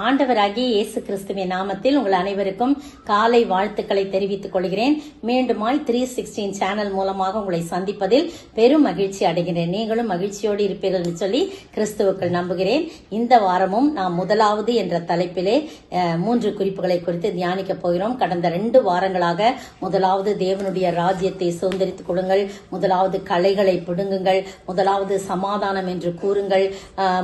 ஆண்டவராகிய இயேசு கிறிஸ்துவின் நாமத்தில் உங்கள் அனைவருக்கும் காலை வாழ்த்துக்களை தெரிவித்துக் கொள்கிறேன். மீண்டுமாய் 316 சேனல் மூலமாக உங்களை சந்திப்பதில் பெரும் மகிழ்ச்சி அடைகிறேன். நீங்களும் மகிழ்ச்சியோடு இருப்பீர்கள் என்று சொல்லி கிறிஸ்துவுக்குள் நம்புகிறேன். இந்த வாரமும் நாம் முதலாவது என்ற தலைப்பிலே 3 குறிப்புகளை குறித்து தியானிக்க போகிறோம். கடந்த 2 வாரங்களாக முதலாவது தேவனுடைய ராஜ்யத்தை சுதந்திரித்துக் கொள்ளுங்கள், முதலாவது கலைகளை பிடுங்குங்கள், முதலாவது சமாதானம் என்று கூறுங்கள்,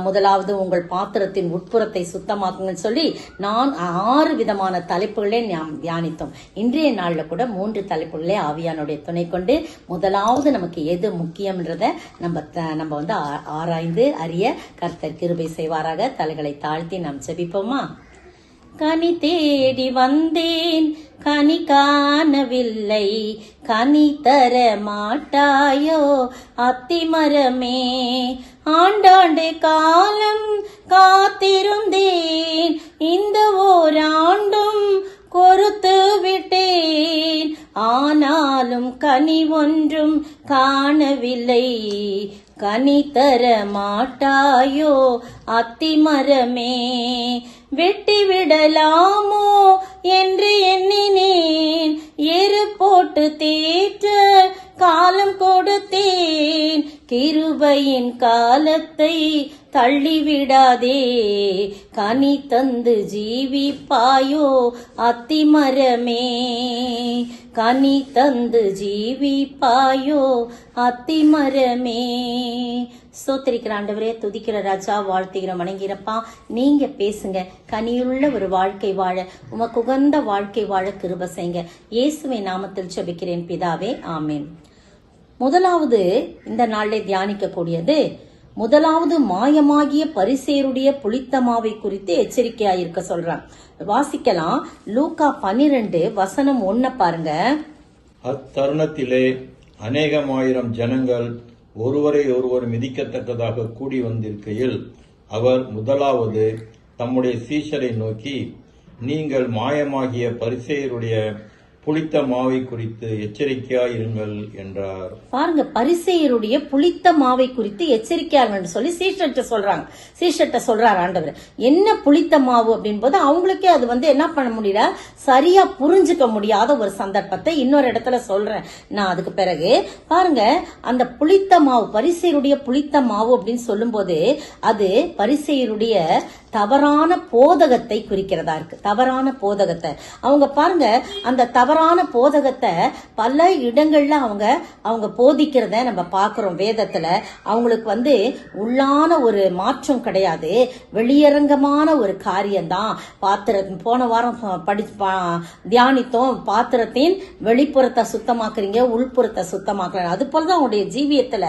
முதலாவது உங்கள் பாத்திரத்தின் உட்புறத்தை சுத்தமாக்குங்கள் சொல்லி நான் 6 விதமான தலைப்புகளே நாம் தியானித்தோம். இன்றைய நாள்ல கூட 3 தலைப்புகளே ஆவியானுடைய துணை கொண்டு முதலாவது நமக்கு எது முக்கியம்ன்றத நம்ம வந்து ஆராய்ந்து அறிய கர்த்தர் கிருபை செய்வாராக. தலைகளை தாழ்த்தி நாம் ஜெபிப்போமா? கனி தேடி வந்தேன், கனி காணவில்லை, கனி தர மாட்டாயோ அத்திமரமே. ஆண்டாண்டு காலம் காத்திருந்தேன், இந்த ஓராண்டும் பொறுத்து விட்டேன், ஆனாலும் கனி ஒன்றும் காணவில்லை, கனி தர மாட்டாயோ அத்திமரமே. வெட்டி விடலாமோ என்று எண்ணினேன், எரு போட்டு தேற்ற காலம் கொடுத்தேன், கிருபையின் காலத்தை தள்ளிவிடாதே, கனி தந்து ஜீவிப்பாயோ அத்திமரமே, கனி தந்து ஜீவிப்பாயோ அத்திமரமே. ஸ்தோத்திரிக்கிற ஆண்டவரே, துதிக்கிற ராஜா, வாழ்த்துகிற வணங்கிறப்பா. நீங்க பேசுங்க, கனியுள்ள ஒரு வாழ்க்கை வாழ, உமக்கு உகந்த வாழ்க்கை வாழ கிருபை செய்யுங்க. இயேசுவின் நாமத்தில் ஜெபிக்கிறேன் பிதாவே, ஆமேன். முதலாவது இந்த நாளிலே தியானிக்க கூடியது, முதலாவது மாயமாகிய பரிசேயருடைய புளித்த மாவை குறித்து எச்சரிக்கையாயிருக்க சொல்றான். வாசிக்கலாம். லூக்கா 12 வசனம் 1 பாருங்க. அத்தருணத்திலே அநேகமாயிரம் ஜனங்கள் ஒருவரை ஒருவர் மிதிக்கத்தக்கதாக கூடி வந்திருக்கையில் அவர் முதலாவது தம்முடைய சீஷரை நோக்கி, நீங்கள் மாயமாகிய பரிசேயருடைய புளித்த மாவை குறித்து எச்சரிக்கையாயிருங்கள் என்றார். பாருங்க, பரிசேயருடைய புளித்த மாவை குறித்து எச்சரிக்கையாருங்கள் சொல்லி சீஷர்ட்ட சொல்றார் ஆண்டவர். என்ன புளித்த மாவு அப்படின் போது அவங்களுக்கே அது வந்து என்ன பண்ண முடியல, சரியா புரிஞ்சுக்க முடியாத ஒரு சந்தர்ப்பத்தை இன்னொரு இடத்துல சொல்றேன் நான். அதுக்கு பிறகு பாருங்க, அந்த புளித்த மாவு, பரிசேயருடைய புளித்த மாவு அப்படின்னு சொல்லும் போது அது பரிசேயருடைய தவறான போதகத்தை குறிக்கிறதா இருக்கு. தவறான போதகத்தை அவங்க பாருங்க, அந்த தவறான போதகத்தை பல இடங்கள்ல அவங்க போதிக்கிறத நம்ம பாக்குறோம் வேதத்துல. அவங்களுக்கு வந்து உள்ளான ஒரு மாற்றம் கிடையாது, வெளியரங்கமான ஒரு காரியம்தான். போன வாரம் தியானித்தோம், பாத்திரத்தின் வெளிப்புறத்தை சுத்தமாக்குறீங்க, உள்புறத்தை சுத்தமாக்குறீங்க. அது போலதான் அவங்களுடைய ஜீவியத்துல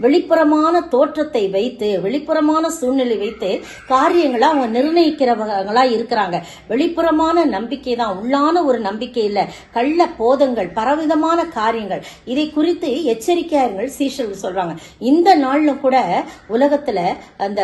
வெளிப்புறமான தோற்றத்தை வைத்து, வெளிப்புறமான சூழ்நிலை வைத்து காரியங்களை அவங்க நிர்ணயிக்கிறவங்களா இருக்கிறாங்க. வெளிப்புறமான நம்பிக்கை தான், உள்ளான ஒரு நம்பிக்கை இல்ல. கள்ள போதங்கள், பலவிதமான காரியங்கள், இதை குறித்து எச்சரிக்கையார்கள் சீஷர்கள் சொல்றாங்க. இந்த நாள்ல கூட உலகத்துல அந்த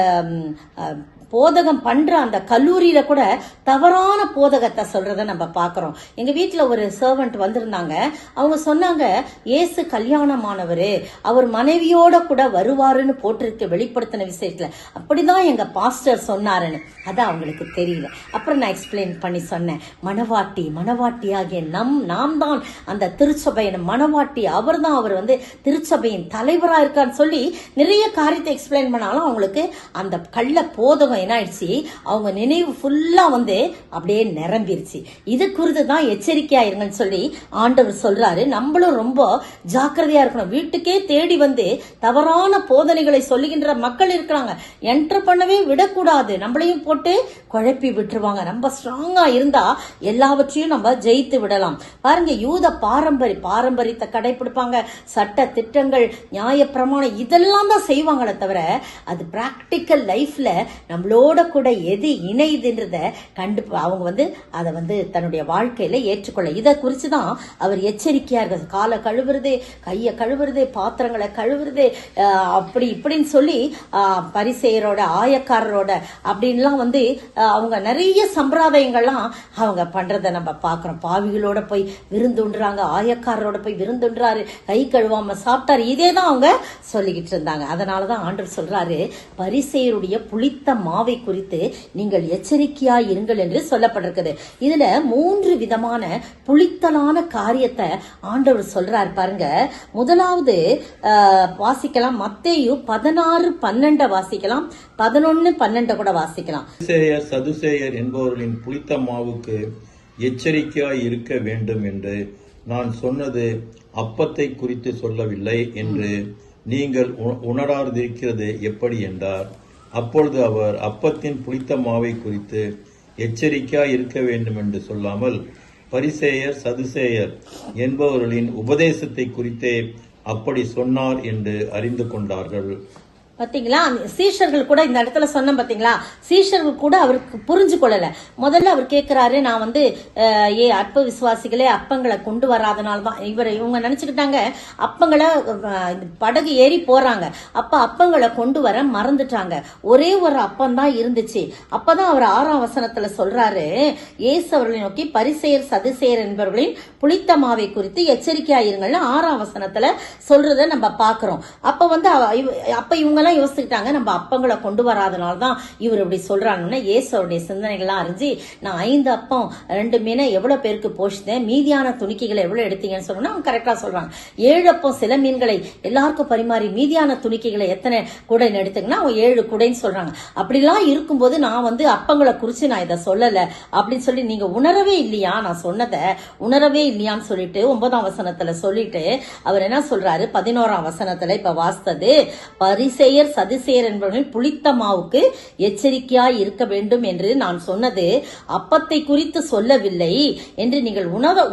போதகம் பண்ற அந்த கல்லூரியில கூட தவறான போதகத்தை சொல்றத நம்ம பாக்குறோம். எங்க வீட்டுல ஒரு சர்வெண்ட் வந்திருந்தாங்க. அவங்க சொன்னாங்க, இயேசு கல்யாணமானவரு, அவர் மனைவியோட கூட வருவாருன்னு போட்டிருக்க வெளிப்படுத்தின விஷயத்துல அப்படிதான் எங்க பாஸ்டர் சொன்னாருன்னு. அது அவங்களுக்கு தெரியல. அப்புறம் நான் எக்ஸ்பிளைன் பண்ணி சொன்னேன், மனவாட்டியாகிய நாம் தான் அந்த திருச்சபையின் மனவாட்டி, அவர் தான், அவர் வந்து திருச்சபையின் தலைவரா இருக்கான்னு சொல்லி நிறைய காரியத்தை எக்ஸ்பிளைன் பண்ணாலும் அவங்களுக்கு அந்த கள்ள போதகம் என்ன ஆயிடுச்சு, அவங்க நினைவு ஃபுல்லா வந்து அப்படியே நிரம்பிருச்சு. இது குறித்து தான் எச்சரிக்கையா இருங்கன்னு சொல்லி ஆண்டவர் சொல்றாரு. நம்மளும் ரொம்ப ஜாக்கிரதையா இருக்கணும். வீட்டுக்கே தேடி வந்து தவறான போதனைகளை சொல்லுகின்ற மக்கள் இருக்கிறாங்க. என்டர் பண்ணவே விடக்கூடாது, நம்மளையும் போட்டு குழப்பி விட்டுருவாங்க. நம்ம ஸ்ட்ராங்கா இருந்தா எல்லாவற்றையும் நம்ம ஜெயித்து விடலாம். பாருங்க, யூத பாரம்பரியத்தை கடைபிடிப்பாங்க, சட்ட திட்டங்கள், நியாய பிரமாணம், இதெல்லாம் தான் செய்வாங்களே தவிர அது பிராக்டிக்கல் லைஃப்ல நம்மளோட கூட எது இணைதுன்றத அவங்க வந்து அதை வந்து தன்னுடைய வாழ்க்கையில ஏற்றுக்கொள்ள. இதை குறிச்சுதான் அவர் எச்சரிக்கையா இருக்க. காலை கழுவுறது, கையை கழுவுறது, பாத்திரங்களை கழுவுறது, அப்படி இப்படின்னு சொல்லி பரிசேயரோட, ஆயக்காரரோட அப்படின்லாம் வந்து அவங்க நிறைய சம்பிரதாயங்கள்லாம் அவங்க பண்றத நம்ம பாக்குறோம். பாவிகளோட போய் விருந்துன்றாங்க, ஆயக்காரரோட போய் விருந்துன்றாரு, கை கழுவாம சாப்பிட்டாரு, இதே தான் அவங்க சொல்லிக்கிட்டு இருந்தாங்க. அதனாலதான் ஆண்டவர் சொல்றாரு, பரிசேயருடைய புளித்த மாவை குறித்து நீங்கள் எச்சரிக்கையாய் இருங்கள் என்று சொல்லப்பட்டிருக்குது. இதுல 3 விதமான புளித்தலான காரியத்தை ஆண்டவர் சொல்றார் பாருங்க. முதலாவது வாசிக்கலாம், மத்தேயு 16:12 வாசிக்கலாம், 11:12 கூட வாசிக்கலாம். பரிசேயர் சதுசேயர் என்பவர்களின் புளித்த மாவுக்கு எச்சரிக்கையாய் இருக்க வேண்டும் என்று நான் சொன்னது அப்பத்தை குறித்து சொல்லவில்லை என்று நீங்கள் உணராதிருக்கிறது எப்படி என்றார். அப்பொழுது அவர் அப்பத்தின் புளித்த மாவை குறித்து எச்சரிக்கையாய் இருக்க வேண்டும் என்று சொல்லாமல் பரிசேயர் சதுசேயர் என்பவர்களின் உபதேசத்தை குறித்தே அப்படி சொன்னார் என்று அறிந்து கொண்டார்கள். பாத்தீங்களா, சீஷர்கள் கூட இந்த இடத்துல சொன்ன பாத்தீங்களா, சீஷர்கள் கூட அவருக்கு புரிஞ்சு கொள்ளல. முதல்ல அவர் கேட்கிறாரு, நான் வந்து அற்ப விசுவாசிகளே அப்பங்களை கொண்டு வராதனால்தான் இவங்க நினைச்சுக்கிட்டாங்க அப்பங்களை படகு ஏறி போறாங்க. அப்ப அப்பங்களை கொண்டு வர மறந்துட்டாங்க. ஒரே ஒரு அப்பம் தான் இருந்துச்சு. அப்பதான் அவர் 6ஆம் வசனத்துல சொல்றாரு, இயேசு அவர்களை நோக்கி பரிசேயர் சதுசேயர் என்பவர்களின் புளித்த மாவை குறித்து எச்சரிக்கையாயிருங்கள்னு 6ஆம் வசனத்துல சொல்றத நம்ம பாக்குறோம். அப்ப இவங்க யோசிச்சுட்டாங்க, நம்ம அப்பங்களை கொண்டு வராதனால்தான் இவர் இப்படி சொல்றாங்கன்னா. இயேசுடைய சிந்தனைகள்லாம் அறிஞ்சு, நான் 5 அப்பம் 2 மீனை எவ்வளவு பேருக்கு போஷித்தேன், மீதியான துணிக்கைகளை எவ்வளவு எடுத்தீங்கன்னு சொன்னா அவங்க கரெக்டா சொல்றாங்க. 7 அப்பம் சில மீன்களை எல்லாருக்கும் பரிமாறி மீதியான துணிக்கைகளை எத்தனை குடைன்னு எடுத்தீங்கன்னா அவங்க 7 குடைன்னு சொல்றாங்க. அப்படிலாம் இருக்கும்போது நான் வந்து அப்பங்களை குறிச்சு நான் இதை சொல்லல அப்படின்னு சொல்லி, நீங்க உணரவே இல்லையா, நான் சொன்னதை உணரவே இல்லையான்னு சொல்லிட்டு 9ஆம் வசனத்துல சொல்லிட்டு அவர் என்ன சொல்றாரு, 11ஆம் வசனத்துல இப்ப வாசித்தது, பரிசேயர் சதுசேயர் என்பவர்களின் புளித்த மாவுக்கு எச்சரிக்கையாய் இருக்க வேண்டும் என்று நான் சொன்னது அப்பத்தை குறித்து சொல்லவில்லை என்று நீங்கள்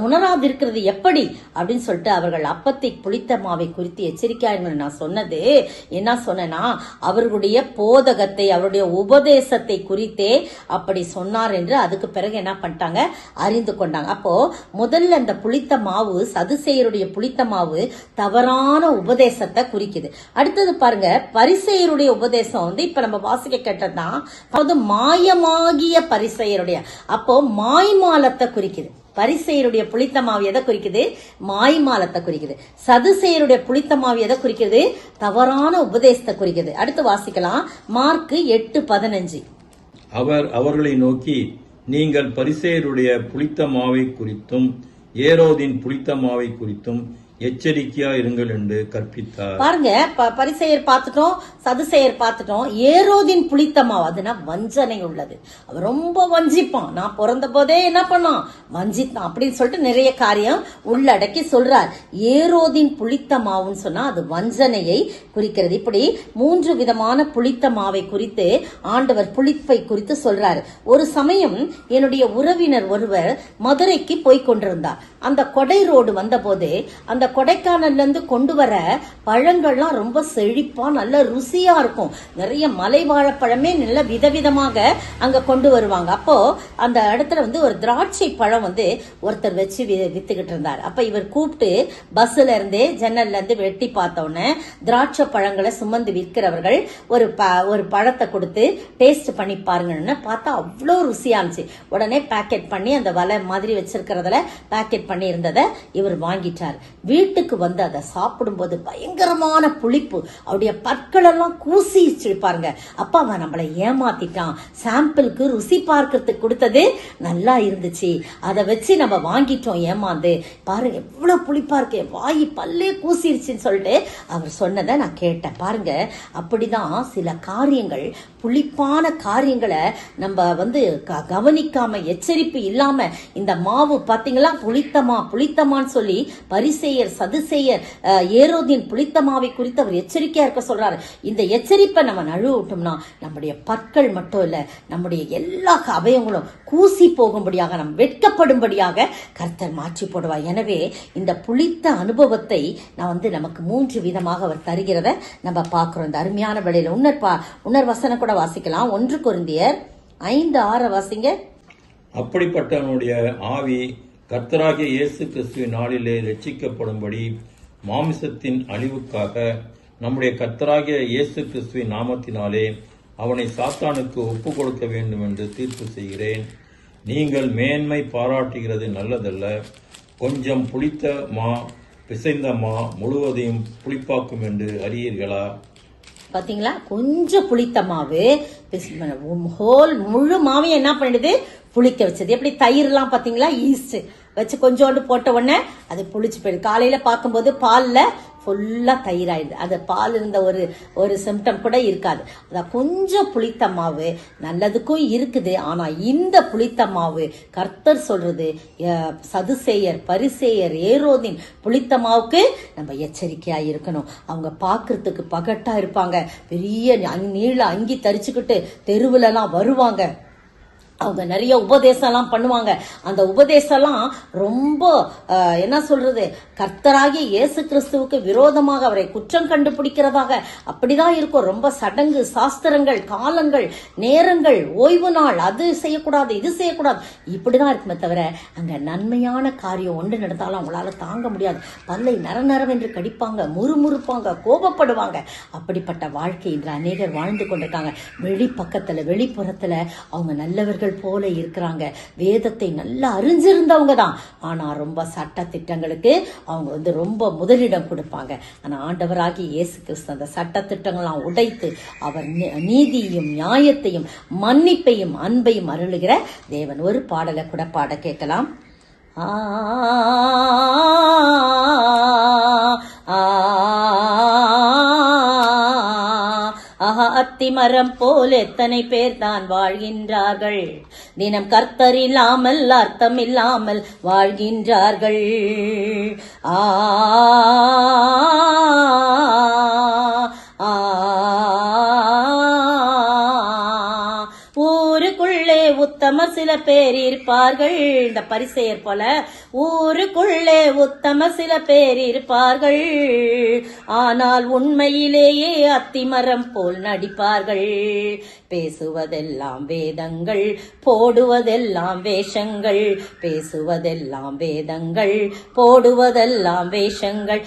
உணராதிருக்கிறது எப்படி அப்படின்னு சொல்லிட்டு அவர்கள் அப்பத்தை புளித்த மாவை குறித்து எச்சரிக்கையாய் நான் சொன்னது என்ன சொன்னா, அவர்களுடைய போதகத்தை அவருடைய உபதேசத்தை குறித்தே அப்படி சொன்னார் என்று அதுக்கு பிறகு என்ன பண்ணிட்டாங்க, அறிந்து கொண்டாங்க. அப்போ முதல்ல அந்த புளித்த மாவு, சதுசேயருடைய புளித்த மாவு தவறான உபதேசத்தை குறிக்குது. அடுத்தது பாருங்க, பரிசேயருடைய உபதேசம் வந்து இப்ப நம்ம வாசிக்க கேட்டதுதான், அதாவது மாயமாகிய பரிசேயருடைய, அப்போ மாய்மாலத்தை குறிக்குது. பரிசேயருடைய புளித்த மாவு எதை குறிக்குது, மாய்மாலத்தை குறிக்குது. சதுசேயருடைய புளித்த மாவு எதை குறிக்குது, தவறான உபதேசத்தை குறிக்குது. அடுத்து வாசிக்கலாம், மார்க் 8:15. அவர் அவர்களை நோக்கி, நீங்கள் பரிசேயருடைய புளித்த மாவை குறித்தும் ஏரோதின் புளித்த மாவை குறித்தும் எச்சரிக்கையா இருங்கள் என்று கற்பித்தார். பாருங்க, பரிசேயர் பார்த்துட்டோம், சதுசேயர் பார்த்துட்டோம். ஏரோதின் புளித்த மாவு, அதுனா வஞ்சனை உள்ளது. அவன் ரொம்ப வஞ்சிப்பான். நான் பிறந்த போதே என்ன பண்ணான், வஞ்சித்தான் அப்படின்னு சொல்லிட்டு நிறைய காரியம் உள்ளடக்கி சொல்றார். ஏரோதின் புளித்த மாவுன்னு சொன்னா அது வஞ்சனையை குறிக்கிறது. இப்படி 3 விதமான புளித்த மாவை குறித்து ஆண்டவர் புளிப்பை குறித்து சொல்றாரு. ஒரு சமயம் என்னுடைய உறவினர் ஒருவர் மதுரைக்கு போய் கொண்டிருந்தார். அந்த கொடை ரோடு வந்த போது அந்த கொடைக்கானல்ல இருந்து கொண்டு வர பழங்கள்லாம் ரொம்ப செழிப்பா நல்ல ருசியா இருக்கும். நிறைய மலை வாழைப்பழமே நல்ல விதவிதமாக அங்க கொண்டு வருவாங்க. அப்போ அந்த இடத்துல வந்து ஒரு திராட்சை பழம் வந்து ஒருத்தர் வச்சு வித்துக்கிட்டு இருந்தார். அப்ப இவர் கூப்பிட்டு பஸ்ல இருந்தே ஜன்னல்ல இருந்து வெட்டி பார்த்தோன்னே திராட்சை பழங்களை சுமந்து விற்கிறவர்கள் ஒரு பழத்தை கொடுத்து டேஸ்ட் பண்ணி பாருங்கன்னு பார்த்தா அவ்வளோ ருசியா இருந்துச்சு. உடனே பேக்கெட் பண்ணி அந்த வலை மாதிரி வச்சிருக்கிறதுல பேக்கெட் பண்ணி இருந்ததை இவர் வாங்கிட்டார். வீட்டுக்கு வந்து அதை சாப்பிடும்போது பயங்கரமான புளிப்பு, அவருடைய பற்கள் எல்லாம் கூசிச்சு பாருங்க. அப்ப அவன் நம்மளை ஏமாத்திட்டான். சாம்பிளுக்கு ருசி பார்க்கறதுக்கு கொடுத்தது நல்லா இருந்துச்சு, அதை வச்சு நம்ம வாங்கிட்டோம் ஏமாந்து. பாருங்க எவ்வளவு புளிப்பா இருக்கு, வாயி பல்லே கூசிருச்சுன்னு சொல்லிட்டு அவர் சொன்னதை நான் கேட்டேன். பாருங்க, அப்படிதான் சில காரியங்கள், புளிப்பான காரியங்களை நம்ம வந்து கவனிக்காம எச்சரிப்பு இல்லாம இந்த மாவு பாத்தீங்களா புளித்தமான்னு சொல்லி பரிசேயர் சதுசேயர் ஏரோதின் புளித்த மாவை குறித்து அவர் எச்சரிக்கையா இருக்க சொல்றாரு. இந்த எச்சரிப்பை நம்ம நழுவிட்டோம்னா நம்முடைய பற்கள் மட்டும் இல்ல, நம்முடைய எல்லா அவயங்களும் கூசி போகும்படியாக, நம்ம வெட்கப்படும்படியாக கர்த்தர் மாற்றி போடுவார். எனவே இந்த புளித்த அனுபவத்தை நான் வந்து நமக்கு 3 விதமாக அவர் தருகிறத நம்ம பார்க்கிறோம். இந்த அருமையான வேளையில உன்னர் வசனம் கூட வாசிக்கலாம். 1 கொரிந்தியர் 5:6 வாசிங்க. அப்படிப்பட்டவனுடைய ஆவி கர்த்தராகிய இயேசு கிறிஸ்துவின் நாளிலே ரட்சிக்கப்படும்படி மாமிசத்தின் அழிவுக்காக நம்முடைய கர்த்தராகிய இயேசு கிறிஸ்துவின் நாமத்தினாலே அவனை சாத்தானுக்கு ஒப்பு கொடுக்க வேண்டும் என்று தீர்ப்பு செய்கிறேன். நீங்கள் மேன்மை பாராட்டுகிறது நல்லதல்ல. கொஞ்சம் புளித்த மா பிசைந்த மா முழுவதையும் புளிப்பாக்கும் என்று அறியீர்களா? பாத்தீங்களா, கொஞ்சம் புளித்த மாவு ஹோல் முழு மாவையும் என்ன பண்ணிடுது, புளிக்க வச்சது. எப்படி தயிர்லாம் பாத்தீங்களா, ஈஸ்ட் வச்சு கொஞ்சோண்டு போட்ட உடனே அது புளிச்சு போயிடுது. காலையில பார்க்கும்போது பால்ல ஃபுல்லா தயிர் ஆயிடுது. அது பால் இருந்த ஒரு சிம்டம் கூட இருக்காது. அதான் கொஞ்சம் புளித்த மாவு நல்லதுக்கும் இருக்குது. ஆனா இந்த புளித்த மாவு கர்த்தர் சொல்றது, சதுசேயர், பரிசேயர், ஏரோதின் புளித்த மாவுக்கு நம்ம எச்சரிக்கையா இருக்கணும். அவங்க பாக்குறதுக்கு பகட்டா இருப்பாங்க, பெரிய நீள அங்கி தரிச்சுக்கிட்டு தெருவுலலாம் வருவாங்க. அவங்க நிறைய உபதேசம் எல்லாம் பண்ணுவாங்க. அந்த உபதேசம் எல்லாம் ரொம்ப என்ன சொல்றது, கர்த்தராகிய இயேசு கிறிஸ்துவுக்கு விரோதமாக அவரை குற்றம் கண்டுபிடிக்கிறதாக அப்படிதான் இருக்கும். ரொம்ப சடங்கு சாஸ்திரங்கள், காலங்கள், நேரங்கள், ஓய்வு நாள், அது செய்யக்கூடாது, இது செய்யக்கூடாது, இப்படிதான் இருக்குமே தவிர அங்க நன்மையான காரியம் ஒன்று நடந்தாலும் அவங்களால தாங்க முடியாது. பல்லை நரநரவென்று கடிப்பாங்க, முறுமுறுப்பாங்க, கோபப்படுவாங்க. அப்படிப்பட்ட வாழ்க்கை இன்று அநேகர் வாழ்ந்து கொண்டிருக்காங்க. வெளிப்புறத்துல அவங்க நல்லவர்கள் போல இருக்கிறாங்க, வேதத்தை நல்லா அறிஞ்சிருந்தவங்க தான். ஆனா ரொம்ப சட்ட திட்டங்களுக்கு அவங்க ரொம்ப முதலிடம் கொடுப்பாங்க. ஆனா ஆண்டவராகி இயேசு கிறிஸ்து அந்த சட்ட திட்டங்கள்லாம் உடைத்து அவர் நீதியையும் நியாயத்தையும் மன்னிப்பையும் அன்பையும் அருளுகிற தேவன். ஒரு பாடலை கூட பாட கேட்கலாம். அத்திமரம் போல் எத்தனை பேர் தான் வாழ்கின்றார்கள், தினம் கர்த்தர் இல்லாமல் அர்த்தம் இல்லாமல் வாழ்கின்றார்கள். ஊருக்குள்ளே உத்தம சில பேர் இருப்பார்கள், இந்த பரிசேயர் போல ஊருக்குள்ளே உத்தம சில பேர் இருப்பார்கள், ஆனால் உண்மையிலேயே அத்திமரம் போல் நடிப்பார்கள். பேசுவதெல்லாம் வேதங்கள், போடுவதெல்லாம் வேஷங்கள், பேசுவதெல்லாம் வேதங்கள், போடுவதெல்லாம் வேஷங்கள்.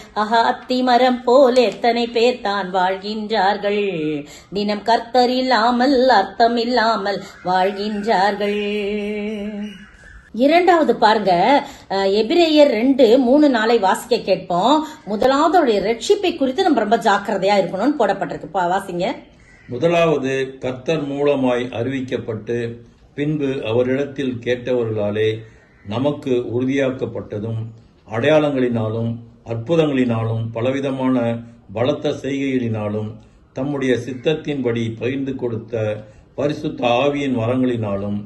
அத்திமரம் போல் எத்தனை பேர் தான் வாழ்கின்றார்கள், தினம் கர்த்தர் இல்லாமல் அர்த்தம் இல்லாமல் வாழ்கின்றார்கள். இரண்டாவது பாருங்க, எபிரேயர் 2:3-4 வாசிக்க கேட்போம். முதலாவது ரட்சிப்பை குறித்து நம்ம ரொம்ப ஜாக்கிரதையா இருக்கணும்னு போடப்பட்டிருக்கு. வாசிங்க. முதலாவது கர்த்தர் மூலமாய் அறிவிக்கப்பட்டு பின்பு அவரிடத்தில் கேட்டவர்களாலே நமக்கு உறுதியாக்கப்பட்டதும் அடையாளங்களினாலும் அற்புதங்களினாலும் பலவிதமான பலத்த செய்கைகளினாலும் தம்முடைய சித்தத்தின்படி பகிர்ந்து கொடுத்த பரிசுத்த ஆவியின் வரங்களினாலும்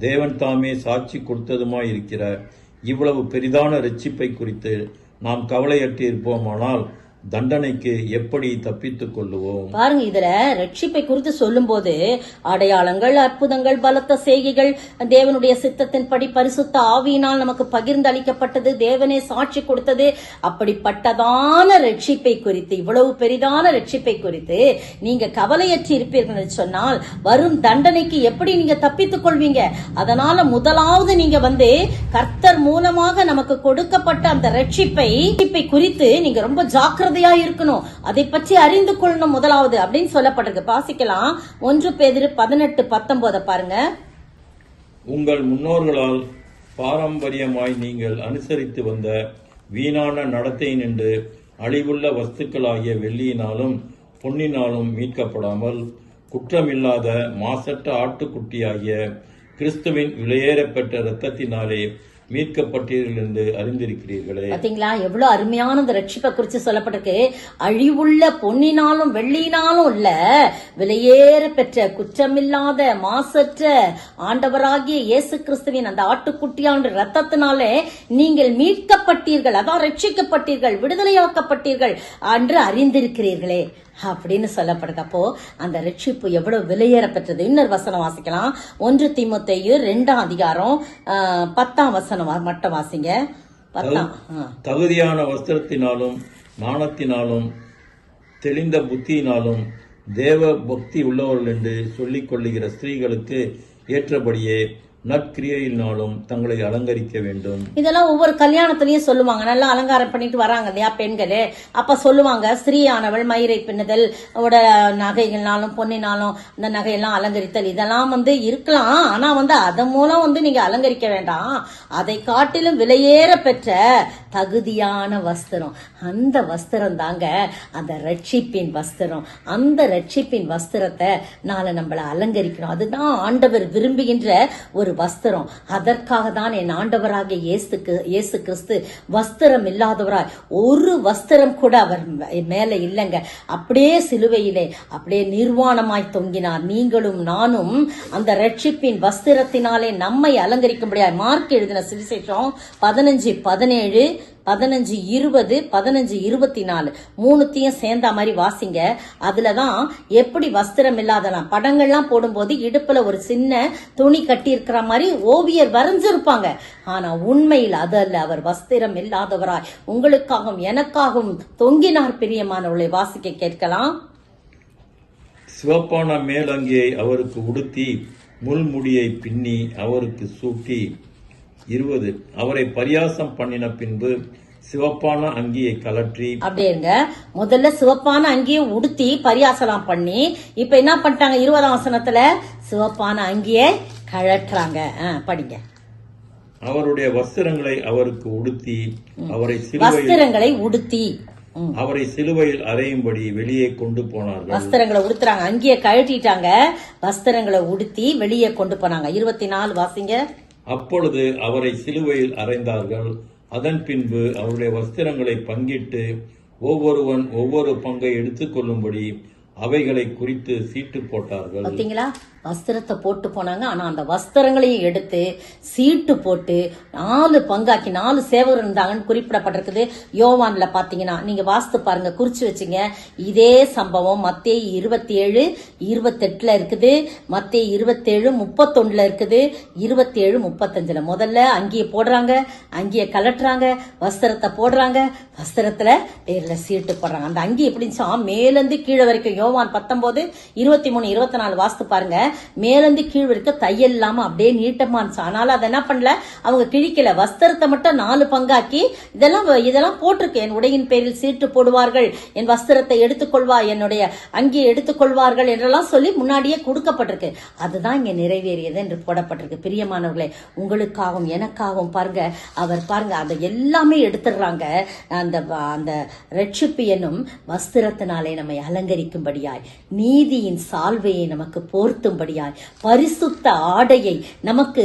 தேவன் தாமே சாட்சி கொடுத்ததுமாயிருக்கிற இவ்வளவு பெரிதான இரட்சிப்பை குறித்து நாம் கவலையற்று இருப்போமானால் தண்டனைக்கு எப்படி தப்பித்துக் கொள்ளுவோம்? பாருங்க, இதுல ரட்சிப்பை குறித்து சொல்லும் போது அடையாளங்கள், அற்புதங்கள், பலத்த செய்கைகள், தேவனுடைய சித்தத்தின்படி பரிசுத்த ஆவியினால் நமக்கு பகிர்ந்து அளிக்கப்பட்டது, தேவனே சாட்சி கொடுத்தது, அப்படிப்பட்டதான ரட்சிப்பை குறித்து, இவ்வளவு பெரிதான ரட்சிப்பை குறித்து நீங்க கவலையற்று இருப்பீர்கள் சொன்னால் வரும் தண்டனைக்கு எப்படி நீங்க தப்பித்துக் கொள்வீங்க? அதனால முதலாவது நீங்க கர்த்தர் மூலமாக நமக்கு கொடுக்கப்பட்ட அந்த ரட்சிப்பை குறித்து நீங்க ரொம்ப ஜாக்கிரதை இருக்கணும், அதை பற்றி அறிந்து கொள்ளணும் முதலாவது அப்படின்னு சொல்லப்பட்டிருக்கு. வாசிக்கலாம். 1 பேதுரு 18:19 பாருங்க. உங்கள் முன்னோர்களால் பாரம்பரியமாய் நீங்கள் அனுசரித்து வந்த வீணான நடத்தை நின்று அழிவுள்ள வஸ்துக்களாகிய வெள்ளியினாலும் பொன்னினாலும் மீட்கப்படாமல் குற்றமில்லாத மாசற்ற ஆட்டுக்குட்டியாகிய கிறிஸ்துவின் விலையேறப்பெற்ற இரத்தத்தினாலே மீட்கப்பட்டீர்கள் என்று அறிந்திருக்கிறீர்களே. பாத்தீங்களா எவ்வளவு அருமையான இந்த ரட்சிப்பை குறித்து சொல்லப்பட்டிருக்கு. அழிவுள்ள பொன்னினாலும் வெள்ளியினாலும் இல்ல, விலையேற பெற்ற குற்றமில்லாத மாசற்ற ஆண்டவராகிய இயேசு கிறிஸ்துவின் அந்த ஆட்டுக்குட்டியான ரத்தத்தினாலே நீங்கள் மீட்கப்பட்டீர்கள், அதான் ரட்சிக்கப்பட்டீர்கள், விடுதலையாக்கப்பட்டீர்கள் என்று அறிந்திருக்கிறீர்களே அப்படின்னு சொல்லப்படுது. அப்போ அந்த ரட்சிப்பு எவ்வளவு விலையேற பெற்றது. இன்னொரு வசனம் வாசிக்கலாம். 1 தீமோத்தேயு 2:10 மட்டும் வாசிங்க. 10. தகுதியான வஸ்திரத்தினாலும் ஞானத்தினாலும் தெளிந்த புத்தியினாலும் தேவ பக்தி உள்ளவர்கள் என்று சொல்லிக் கொள்ளுகிற ஸ்திரீகளுக்கு ஏற்றபடியே நற்கிரியையினாலும் தங்களை அலங்கரிக்க வேண்டும். இதெல்லாம் ஒவ்வொரு கல்யாணத்திலயும் சொல்லுவாங்க. நல்லா அலங்காரம் பண்ணிட்டு வராங்க இல்லையா பெண்களே, அப்ப சொல்லுவாங்க ஸ்திரீயானவள் மயிரை பின்னுதல், நகைகள்னாலும் பொன்னினாலும் இந்த நகையெல்லாம் அலங்கரித்தல், இதெல்லாம் இருக்கலாம். ஆனா அதன் மூலம் நீங்க அலங்கரிக்க வேண்டாம். அதை காட்டிலும் விலையேற பெற்ற தகுதியான வஸ்திரம். அந்த வஸ்திரம் தாங்க அந்த ரட்சிப்பின் வஸ்திரம். அந்த ரட்சிப்பின் வஸ்திரத்தை நாளை நம்மள அலங்கரிக்கணும். அதுதான் ஆண்டவர் விரும்புகின்ற ஒரு வஸ்திரம். அதற்காக தான் என் ஆண்டவராகிய இயேசு கிறிஸ்து வஸ்திரம் இல்லாதவராய், ஒரு வஸ்திரம் கூட அவர் மேல இல்லைங்க. அப்படியே சிலுவையிலே அப்படியே நிர்வாணமாய் தொங்கினார். நீங்களும் நானும் அந்த ரட்சிப்பின் வஸ்திரத்தினாலே நம்மை அலங்கரிக்கும்படியாய். மார்க் எழுதின சுவிசேஷம் 15:17, 15:20, 15:24 மூணுத்தையும் சேர்ந்த மாதிரி வாசிங்க. அதுலதான் எப்படி வஸ்திரம் இல்லாதலாம் படங்கள்லாம் போடும்போது இடுப்புல ஒரு சின்ன துணி கட்டி இருக்கிற மாதிரி ஓவியர் வரைஞ்சிருப்பாங்க. ஆனா உண்மையில் அதல்ல, அவர் வஸ்திரம் இல்லாதவராய் உங்களுக்காகவும் எனக்காகவும் தொங்கினார். பிரியமானவர்களை வாசிக்க கேட்கலாம். சிவப்பான மேலங்கியை அவருக்கு உடுத்தி முள்முடியை பின்னி அவருக்கு சூட்டி 20 அவரை பரியாசம் பண்ணின பின்பு சிவப்பான அங்கியை கலற்றி. அப்படிங்க, முதல்ல சிவப்பான அங்கியை உடுத்தி பரியாசலாம் பண்ணி, இப்ப என்ன பண்ணிட்டாங்க 20ஆம் வசனத்துல சிவப்பான அங்கியை கழற்றாங்க. படிங்க. அவருடைய வஸ்திரங்களை அவருக்கு உடுத்தி அவரை சிலுவையில் அறையும்படி வெளியே கொண்டு போனார்கள். வஸ்திரங்களை உடுத்துறாங்க, அங்கேயே கழட்டிட்டாங்க, வஸ்திரங்களை உடுத்தி வெளியே கொண்டு போனாங்க. 24 வாசிங்க. அப்பொழுது அவரை சிலுவையில் அறைந்தார்கள். அதன் பின்பு அவருடைய வஸ்திரங்களை பங்கிட்டு ஒவ்வொருவன் ஒவ்வொரு பங்கை எடுத்துக்கொள்ளும்படி அவைகளை குறித்து சீட்டு போட்டார்கள். பாத்தீங்களா, வஸ்திரத்தை போட்டு போனாங்க. ஆனா அந்த வஸ்திரங்களையும் எடுத்து சீட்டு போட்டு 4 பங்காக்கி 4 சேவகர் இருந்தாங்கன்னு குறிப்பிடப்பட்டிருக்குது. யோவான்ல பாத்தீங்கன்னா நீங்க வாஸ்து பாருங்க, குறிச்சு வச்சுங்க. இதே சம்பவம் மத்தேயு 27:28 இருக்குது, மத்தேயு 27:31 இருக்குது, 27:35. முதல்ல அங்கேயே போடுறாங்க, அங்கேயே கலட்டுறாங்க, வஸ்திரத்தை போடுறாங்க, வஸ்திரத்துல பேர்ல சீட்டு போடுறாங்க. அந்த அங்கி எப்படிச்சா மேலிருந்து கீழே வரைக்கும். யோவான் 19:23-24 வாஸ்து பாருங்க. மேலிருந்து கீழ் வரைக்கும் தையல் இல்லாம அப்படியே நீட்டமா இருந்துச்சு. ஆனாலும் அதை என்ன பண்ணல, அவங்க கிழிக்கல. வஸ்திரத்தை மட்டும் 4 பங்காக்கி இதெல்லாம் போட்டிருக்கு. என் உடையின் பேரில் சீட்டு போடுவார்கள், என் வஸ்திரத்தை எடுத்துக்கொள்வா, என்னுடைய அங்கே எடுத்துக்கொள்வார்கள் என்றெல்லாம் சொல்லி முன்னாடியே கொடுக்கப்பட்டிருக்கு. அதுதான் இங்க நிறைவேறியது என்று போடப்பட்டிருக்கு. பிரியமானவர்களே, உங்களுக்காகவும் எனக்காகவும் பாருங்க, அவர் பாருங்க அதை எல்லாமே எடுத்துடுறாங்க. அந்த ரட்சிப்பு என்னும் வஸ்திரத்தினாலே நம்மை அலங்கரிக்கும்படியாய், நீதியின் சால்வையை நமக்கு போர்த்தும்படியாய், பரிசுத்த ஆடையை நமக்கு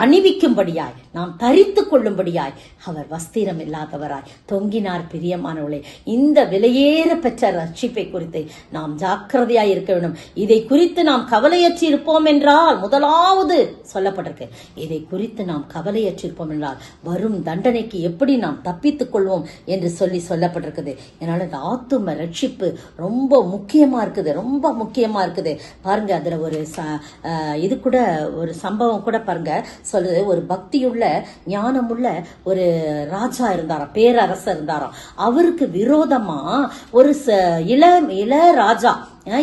அணிவிக்கும்படியாய், நாம் தரித்து கொள்ளும்படியாய் அவர் வஸ்திரம் இல்லாதவராய் தொங்கினார். பிரியமானவர்களே, இந்த விலையேற பெற்ற ரட்சிப்பை குறித்து நாம் ஜாக்கிரதையாய் இருக்க வேண்டும். இதை குறித்து நாம் கவலையற்றி இருப்போம் என்றால், முதலாவது சொல்லப்பட்டிருக்கு, இதை குறித்து நாம் கவலையற்றி இருப்போம் என்றால் வரும் தண்டனைக்கு எப்படி நாம் தப்பித்துக் கொள்வோம் என்று சொல்லப்பட்டிருக்குது. அதனால இந்த ஆத்தும ரட்சிப்பு ரொம்ப முக்கியமா இருக்குது, ரொம்ப முக்கியமா இருக்குது. பாருங்க, அதுல ஒரு இது கூட ஒரு சம்பவம் கூட பாருங்க சொல்லுது. ஒரு பக்தியுள்ள ஞானமுள்ள ஒரு ராஜா இருந்தாராம், பேரரசர் இருந்தாராம். அவருக்கு விரோதமா ஒரு இள ராஜா,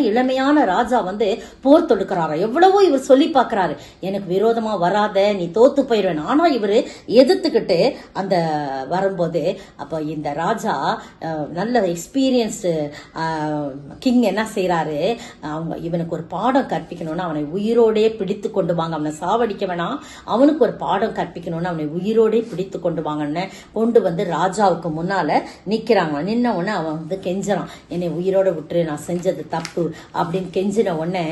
இளமையான ராஜா போர் தொடுக்கிறாரா. எவ்வளவோ இவர் சொல்லி பாக்குறாரு, எனக்கு விரோதமா வராத, நீ தோத்து போயிடுவேன். ஆனா இவரு எதிர்த்துக்கிட்டு அந்த வரும்போது, அப்ப இந்த ராஜா நல்ல எக்ஸ்பீரியன்ஸ் கிங் என்ன செய்யறாரு, இவனுக்கு ஒரு பாடம் கற்பிக்கணும்னு அவனை உயிரோடே பிடித்து கொண்டு வாங்க, அவனை சாவடிக்க வேணாம், அவனுக்கு ஒரு பாடம் கற்பிக்கணும்னு அவனை உயிரோடே பிடித்து கொண்டு வாங்கன்னு கொண்டு ராஜாவுக்கு முன்னால நிக்கிறாங்க. நின்ன உடனே அவன் கெஞ்சறான், என்னை உயிரோட விட்டுரு, நான் செஞ்சது தப்பு அப்படின்னு கெஞ்சின உடனே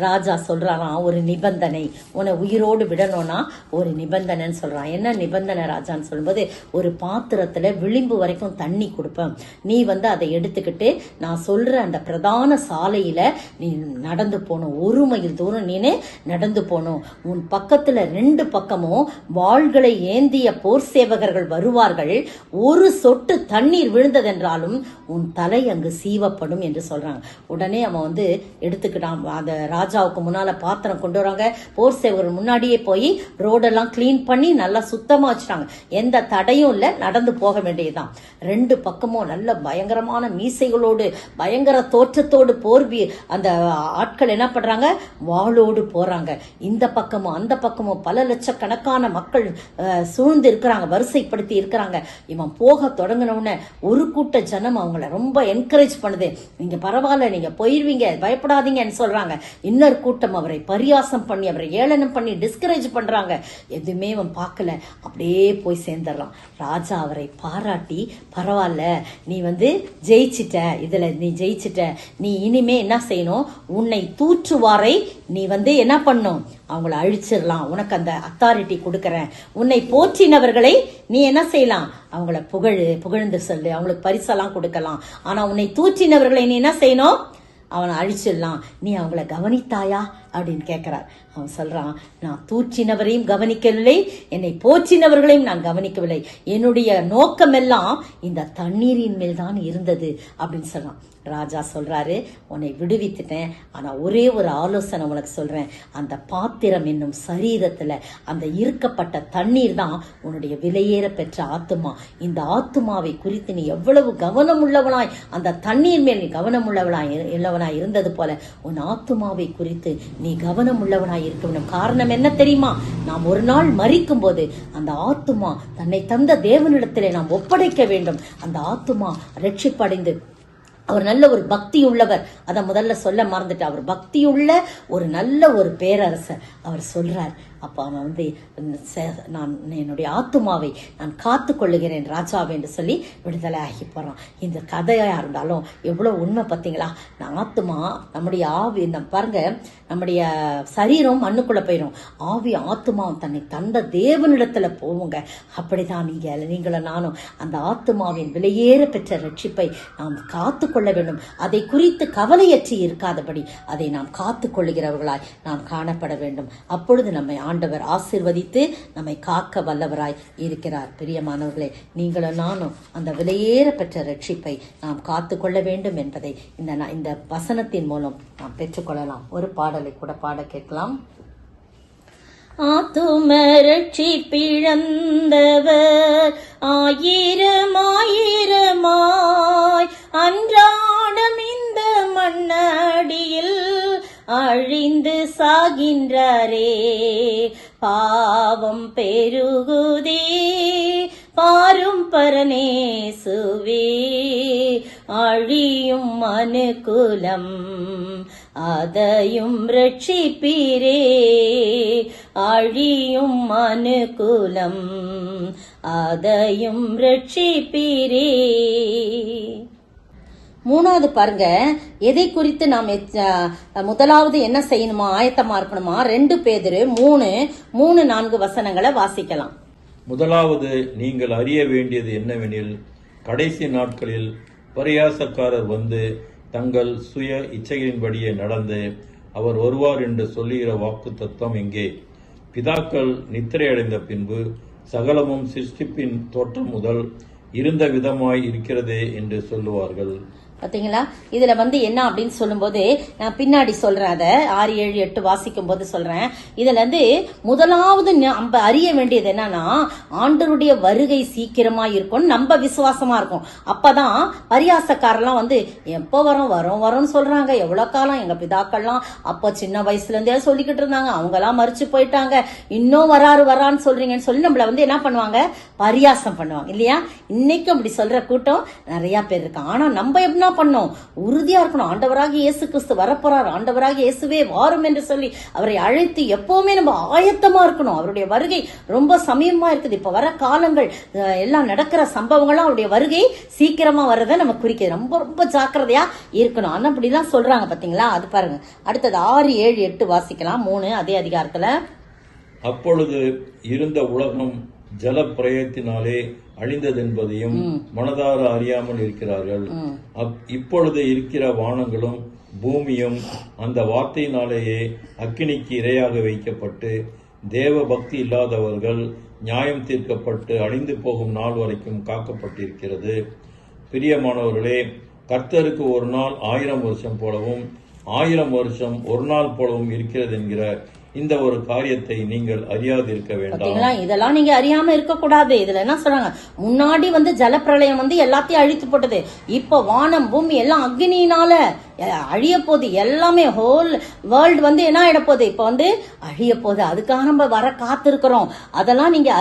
ராஜா சொல்றாராம், ஒரு நிபந்தனை, உன்னை உயிரோடு விடணும்னா ஒரு நிபந்தனைன்னு சொல்றான். என்ன நிபந்தனை ராஜான்னு சொல்லும்போது, ஒரு பாத்திரத்துல விளிம்பு வரைக்கும் தண்ணி கொடுப்பேன், நீ அதை எடுத்துக்கிட்டு நான் சொல்ற அந்த பிரதான சாலையில நீ நடந்து போகணும், 1 மைல் தூரம் நீனே நடந்து போகணும். உன் பக்கத்துல 2 பக்கமும் வாள்களை ஏந்திய போர் சேவகர்கள் வருவார்கள், ஒரு சொட்டு தண்ணீர் விழுந்ததென்றாலும் உன் தலை அங்கு சீவப்படும் என்று சொல்றாங்க. உடனே அவன் எடுத்துக்கிட்டான். அந்த ராஜாவுக்கு முன்னால பாத்திரம் கொண்டு வராங்க, போர் சேவகர்கள் முன்னாடியே போய் ரோடெல்லாம் கிளீன் பண்ணி நல்லா சுத்தமா வச்சுட்டாங்க. எந்த தடையும் இல்ல, நடந்து போக வேண்டியதுதான். 2 பக்கமும் நல்ல பயங்கரமான மீசைகளோடு பயங்கர தோற்றத்தோடு அந்த ஆட்கள் என்ன பண்றாங்க, வாளோடு போறாங்க. இந்த பக்கமும் அந்த பக்கமும் பல லட்சக்கணக்கான மக்கள் சூழ்ந்து இருக்கிறாங்க, வரிசைப்படுத்தி இருக்கிறாங்க. இவன் போக தொடங்கினவுடனே ஒரு கூட்ட ஜனம் அவங்கள ரொம்ப என்கரேஜ் பண்ணுது, நீங்க பரவாயில்ல, நீங்க போயிருங்க, போயிருவீங்க, பயப்படாதீங்கன்னு சொல்றாங்க. இன்னொரு கூட்டம் அவரை பரியாசம் பண்ணி, அவரை ஏளனம் பண்ணி, டிஸ்கரேஜ் பண்றாங்க. எதுவுமே அவன் பார்க்கல, அப்படியே போய் சேர்ந்துடுறான். ராஜா அவரை பாராட்டி, பரவாயில்ல, நீ ஜெயிச்சிட்ட, இதுல நீ ஜெயிச்சிட்ட, நீ இனிமே என்ன செய்யணும், உன்னை தூற்றுவாரை நீ என்ன பண்ணும், அவங்கள அழிச்சிடலாம், உனக்கு அந்த அத்தாரிட்டி கொடுக்கறேன். உன்னை போற்றினவர்களை நீ என்ன செய்யலாம், அவங்கள புகழ்ந்து சொல்லு, அவங்களுக்கு பரிசெல்லாம் கொடுக்கலாம். ஆனா உன்னை தூற்றினவர்களை நீ என்ன செய்யணும், அவனை அழிச்சிடலாம். நீ அவங்கள கவனித்தாயா அப்படின்னு கேட்கிறார். அவன் சொல்றான், நான் தூற்றினவரையும் கவனிக்கவில்லை, என்னை போற்றினவர்களையும் நான் கவனிக்கவில்லை, என்னுடைய நோக்கமெல்லாம் இந்த தண்ணீரின் மேல் தான் இருந்தது அப்படின்னு சொல்றான். ராஜா சொல்றாரு, உன்னை விடுவித்துட்டேன், ஆனா ஒரே ஒரு ஆலோசனை உனக்கு சொல்றேன். அந்த பாத்திரம் என்னும் சரீரத்துல அந்த இருக்கப்பட்ட தண்ணீர் தான் உன்னுடைய விலையேற பெற்ற ஆத்துமா. இந்த ஆத்துமாவை குறித்து நீ எவ்வளவு கவனம் உள்ளவனாய், அந்த தண்ணீர் மேல் நீ கவனம் உள்ளவனாய் இருந்தது போல உன் ஆத்துமாவை குறித்து நீ கவனம் உள்ளவனாய் இருக்க வேண்டும். காரணம் என்ன தெரியுமா, நாம் ஒரு நாள் மரிக்கும் போது அந்த ஆத்துமா தன்னை தந்த தேவனிடத்திலே நாம் ஒப்படைக்க வேண்டும். அந்த ஆத்துமா ரட்சிப்படைந்து, அவர் நல்ல ஒரு பக்தி உள்ளவர், அதை முதல்ல சொல்ல மறந்துட்டு, அவர் பக்தியுள்ள ஒரு நல்ல ஒரு பேரரசர். அவர் சொல்றார், அப்ப அவன் நான் என்னுடைய ஆத்துமாவை நான் காத்து கொள்ளுகிறேன் ராஜாவை என்று சொல்லி விடுதலை ஆகி போறான். இந்த கதையா இருந்தாலும் எவ்வளவு உண்மை பார்த்தீங்களா. ஆத்துமா, நம்முடைய ஆவி, பாருங்க, நம்முடைய சரீரம் மண்ணுக்குள்ள போயிடும், ஆவி ஆத்துமாவும் தன்னை தந்த தேவனிடத்துல போவுங்க. அப்படிதான் நீங்களும் நானும் அந்த ஆத்துமாவின் விலையேற பெற்ற ரட்சிப்பை நாம் காத்து கொள்ள வேண்டும். அதை குறித்து கவலையற்றி இருக்காதபடி அதை நாம் காத்து கொள்ளுகிறவர்களாய் நாம் காணப்பட வேண்டும். அப்பொழுது நம்மை ஆண்டவர் ஆசீர்வதித்து நம்மை காக்க வல்லவராய் இருக்கிறார். பிரியமானவர்களே, நீங்களும் நானும் அந்த விலையேற பெற்ற ரட்சிப்பை நாம் காத்து கொள்ள வேண்டும் என்பதை இந்த வசனத்தின் மூலம் நாம் பெற்றுக்கொள்ளலாம். ஒரு பாடலை கூட பாட கேட்கலாம். ஆத்தும ரட்சிப்பிழந்தவர் ஆயிரம் ஆயிரமாய் அன்றாடம் இந்த மண்ணடியில் அழிந்து சாகின்றாரே. பாவம் பெருகுதே பாரும் பரநேசுவே, அழியும் மனுக்குலம் அதையும் ரட்சிப்பீரே. அழியும் மனுக்குலம் அதையும் ரட்சிப்பீரே. மூணாவது பாருங்க, எதை குறித்து நாம் முதலாவது என்ன செய்யணுமா, ஆயத்தமா இருக்கணுமா. 2 பேதுரு 3:4 வசனங்களை வாசிக்கலாம். முதலாவது நீங்கள் அறிய வேண்டியது என்னவெனில், கடைசி நாட்களில் பரியாசக்காரர் தங்கள் சுய இச்சைகளின்படியே நடந்து அவர் வருவார் என்று சொல்லுகிற வாக்கு தத்துவம் எங்கே? பிதாக்கள் நித்திரை அடைந்த பின்பு சகலமும் சிருஷ்டிப்பின் தோற்றம் முதல் இருந்த விதமாய் இருக்கிறதே என்று சொல்லுவார்கள். பாத்தீங்களா, இதுல என்ன அப்படின்னு சொல்லும்போது நான் பின்னாடி சொல்றேன், அதை 6, 7, 8 வாசிக்கும் போது சொல்றேன். இதுல முதலாவது நம்ம அறிய வேண்டியது என்னன்னா, ஆண்டவருடைய வருகை சீக்கிரமா இருக்கும், நம்ம விசுவாசமா இருக்கும். அப்பதான் பரியாசக்காரெல்லாம் எப்ப வரும்னு சொல்றாங்க. எவ்வளவு காலம் எங்க பிதாக்கள்லாம் அப்ப சின்ன வயசுல இருந்தே சொல்லிக்கிட்டு இருந்தாங்க, அவங்க எல்லாம் மறிச்சு போயிட்டாங்க, இன்னும் வரான்னு சொல்றீங்கன்னு சொல்லி நம்மள என்ன பண்ணுவாங்க, பரியாசம் பண்ணுவாங்க இல்லையா. இன்னைக்கும் அப்படி சொல்ற கூட்டம் நிறைய பேர் இருக்கு. ஆனா நம்ம என்ன பண்ணோம், உறுதியா இருக்கணும். ஆண்டவராக இயேசு கிறிஸ்து வரப்போறார், ஆண்டவராக இயேசுவே வாரும் என்று சொல்லி அவரை அழைத்து எப்பவுமே நம்ம ஆயத்தமா இருக்கணும். அவருடைய வருகை ரொம்ப சமயமா இருக்குது. இப்ப வர காலங்கள் எல்லாம் நடக்கிற சம்பவங்கள்லாம் அவருடைய வருகை சீக்கிரமா வர்றதை நம்ம குறிக்கிறது. ரொம்ப ரொம்ப ஜாக்கிரதையா இருக்கணும். ஆனா அப்படிதான் சொல்றாங்க பாத்தீங்களா. அது பாருங்க, அடுத்தது 6, 7, 8 வாசிக்கலாம். 3 அதே அதிகாரத்துல. அப்பொழுது இருந்த உலகம் ஜல பிரயத்தினாலே அழிந்ததென்பதையும் மனதார அறியாமல் இருக்கிறார்கள். இப்பொழுது இருக்கிற வானங்களும் பூமியும் அந்த வார்த்தையினாலேயே அக்கினிக்கு இரையாக வைக்கப்பட்டு தேவ பக்தி இல்லாதவர்கள் நியாயம் தீர்க்கப்பட்டு அழிந்து போகும் நாள் வரைக்கும் காக்கப்பட்டிருக்கிறது. பிரியமானவர்களே, கர்த்தருக்கு ஒரு நாள் 1000 வருஷம் போலவும் 1000 வருஷம் ஒரு நாள் போலவும் இருக்கிறது என்கிற இந்த ஒரு காரியத்தை நீங்கள் அறியாதிருக்க வேண்டாம். இதெல்லாம் நீங்க அறியாம இருக்க கூடாது. இதுல என்ன சொல்றாங்க, முன்னாடி ஜலப்பிரளயம் எல்லாத்தையும் அழித்து போட்டது. இப்ப வானம் பூமி எல்லாம் அக்னியினால அழிய போகுது எல்லாமே, ஹோல் வேர்ல்டு வந்து என்ன ஆயிட போகுது, இப்ப வந்து அழிய போகுது. அதுக்காக நம்ம வர காத்திருக்கிறோம். அதெல்லாம் நீங்க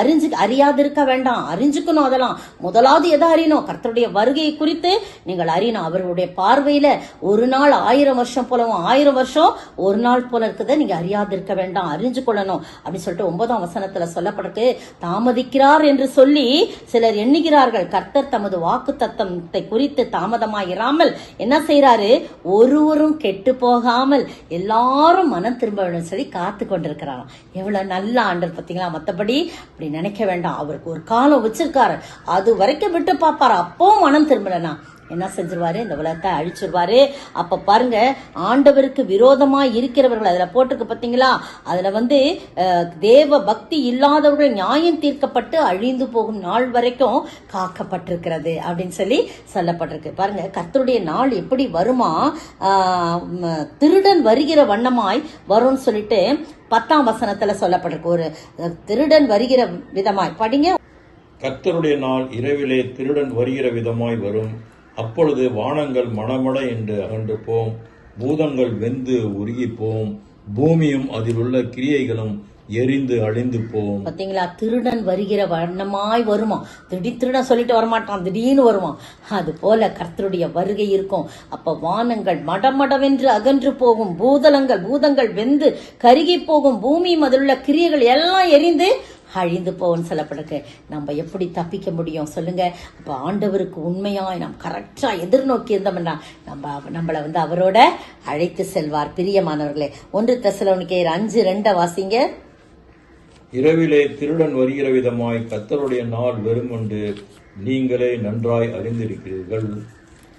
அறியாது இருக்க வேண்டாம், அறிஞ்சுக்கணும். அதெல்லாம் முதலாவது எதை அறியணும், கர்த்தருடைய வருகையை குறித்து நீங்கள் அறியணும். அவருடைய பார்வையில ஒரு நாள் 1000 வருஷம் போலவும் 1000 வருஷம் ஒரு நாள் போல இருக்குத நீங்க அறியாது இருக்க வேண்டாம், அறிஞ்சு கொள்ளணும் அப்படின்னு சொல்லிட்டு 9ஆம் வசனத்துல சொல்லப்பட்டிருக்கு. தாமதிக்கிறார் என்று சொல்லி சிலர் எண்ணுகிறார்கள். கர்த்தர் தமது வாக்கு தத்தத்தை குறித்து தாமதமாயிராமல் என்ன செய்யறாரு, ஒருவரும் கெட்டு போகாமல் எல்லாரும் மனம் திரும்ப வேண்டும் சொல்லி காத்து கொண்டிருக்கிறாராம். எவ்வளவு நல்ல ஆண்டர் பாத்தீங்களா. மத்தபடி அப்படி நினைக்க வேண்டாம். அவருக்கு ஒரு காலம் வச்சிருக்காரு, அது வரைக்கும் விட்டு பாப்பாரு. அப்பவும் மனம் திரும்பலனா என்ன செஞ்சிருவாரு, இந்த உலகத்தை அழிச்சிருவாரு. அப்ப பாருங்க, ஆண்டவருக்கு விரோதமா இருக்கிறவர்கள் அதுல போட்டிருக்கு பாத்தீங்களா. அதுல வந்து தேவ பக்தி இல்லாதவர்கள் நியாயம் தீர்க்கப்பட்டு அழிந்து போகும் நாள் வரைக்கும் காக்கப்பட்டிருக்கிறது அப்படின்னு சொல்லி சொல்லப்பட்டிருக்கு. பாருங்க, கர்த்தருடைய நாள் எப்படி வருமா, திருடன் வருகிற வண்ணமாய் வரும்னு சொல்லிட்டு 10ஆம் வசனத்துல சொல்லப்பட்டிருக்கு. ஒரு திருடன் வருகிற விதமாய் படிங்க. கர்த்தருடைய நாள் இரவிலே திருடன் வருகிற விதமாய் வரும். அப்பொழுது வானங்கள் மடமட என்று அகன்று போம், பூதங்கள் வெந்து உருகி போம், பூமியும் அதில் உள்ள கிரியைகளும் எரிந்து அழிந்து போம். பாத்தீங்களா, திருடன் வருகிற வண்ணமாய் வருமா. திருடன் சொல்லிட்டு வரமாட்டான், திடீர்னு வருவான். அது போல கர்த்தருடைய வருகை இருக்கும். அப்ப வானங்கள் மடமடவென்று அகன்று போகும், பூதங்கள் வெந்து கருகி போகும், பூமியும் அதில் உள்ள கிரியைகள் எல்லாம் எரிந்து அழிந்து போவோன்னு சொல்லப்பட்டிருக்கு. நம்ம எப்படி தப்பிக்க முடியும் சொல்லுங்க. அப்ப ஆண்டவருக்கு உண்மையாய் நாம் கரெக்டா எதிர்நோக்கி இருந்தோம்னா நம்மளை வந்து அவரோட அழைத்து செல்வார். பிரியமானவர்களே, 1 தெசலோனிக்கேயர் 5:2 வாசிங்க. இரவிலே திருடன் வருகிற விதமாய் கர்த்தருடைய நாள் வரும் என்று நீங்களே நன்றாய் அறிந்திருக்கிறீர்கள்.